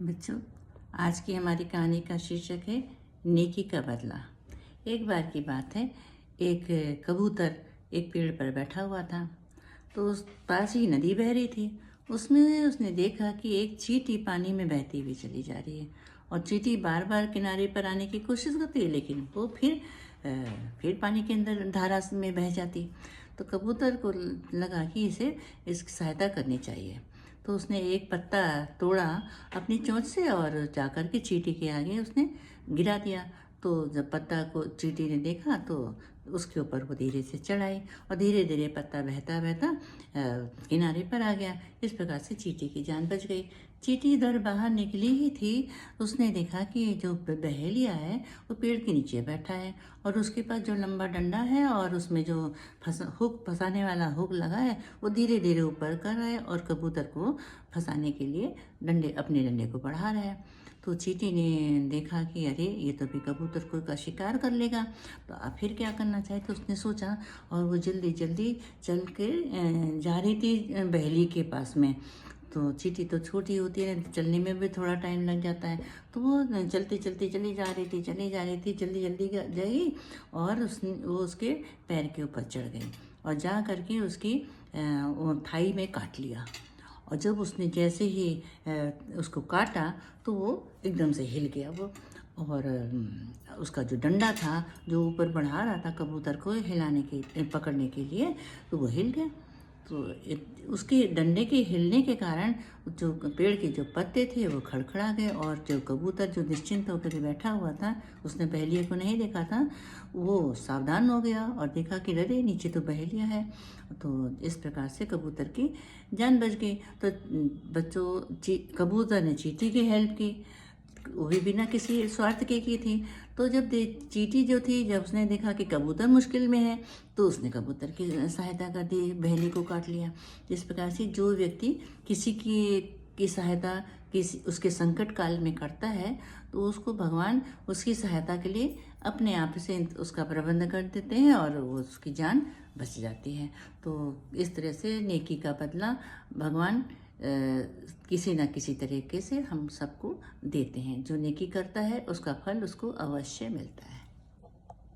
बच्चों, आज की हमारी कहानी का शीर्षक है नेकी का बदला। एक बार की बात है, एक कबूतर एक पेड़ पर बैठा हुआ था। तो उस पास ही नदी बह रही थी। उसमें उसने देखा कि एक चींटी पानी में बहती हुई चली जा रही है और चींटी बार बार किनारे पर आने की कोशिश करती है, लेकिन वो फिर पानी के अंदर धारा में बह जाती। तो कबूतर को लगा कि इसे इसकी सहायता करनी चाहिए। तो उसने एक पत्ता तोड़ा अपनी चोंच से और जाकर के चींटी के आगे उसने गिरा दिया। तो जब पत्ता को चींटी ने देखा तो उसके ऊपर वो धीरे से चढ़ाई और धीरे धीरे पत्ता बहता बहता किनारे पर आ गया। इस प्रकार से चींटी की जान बच गई। चींटी इधर बाहर निकली ही थी, उसने देखा कि जो बहेलिया है वो पेड़ के नीचे बैठा है और उसके पास जो लंबा डंडा है और उसमें जो फंसाने वाला हुक लगा है वो धीरे धीरे ऊपर कर रहा है और कबूतर को फंसाने के लिए अपने डंडे को बढ़ा रहा है। तो चींटी ने देखा कि अरे ये तो भी कबूतर को का शिकार कर लेगा, तो अब फिर क्या करना चाहिए। तो उसने सोचा और वो जल्दी जल्दी चल के जा रही थी बहेली के पास में। तो चींटी तो छोटी होती है, चलने में भी थोड़ा टाइम लग जाता है। तो वो चलती चलती चली जा रही थी जल्दी जल्दी गई और वो उसके पैर के ऊपर चढ़ गई और जा करके उसकी वो थाई में काट लिया। और जब उसने जैसे ही उसको काटा तो वो एकदम से हिल गया वो। और उसका जो डंडा था जो ऊपर बढ़ा रहा था कबूतर को पकड़ने के लिए, तो वो हिल गया। तो उसके डंडे के हिलने के कारण जो पेड़ के जो पत्ते थे वो खड़खड़ा गए और जो कबूतर जो निश्चिंत होकर बैठा हुआ था, उसने बहेलिया को नहीं देखा था, वो सावधान हो गया और देखा कि अरे नीचे तो बहेलिया है। तो इस प्रकार से कबूतर की जान बच गई। तो बच्चों, कबूतर ने चींटी की हेल्प की, वो भी बिना किसी स्वार्थ के की थी। तो जब चींटी जो थी, जब उसने देखा कि कबूतर मुश्किल में है, तो उसने कबूतर की सहायता कर दी, बहेली को काट लिया। इस प्रकार से जो व्यक्ति किसी की सहायता उसके संकट काल में करता है, तो उसको भगवान उसकी सहायता के लिए अपने आप से उसका प्रबंध कर देते हैं और वो उसकी जान बच जाती है। तो इस तरह से नेकी का बदला भगवान किसी न किसी तरीके से हम सबको देते हैं। जो नेकी करता है उसका फल उसको अवश्य मिलता है।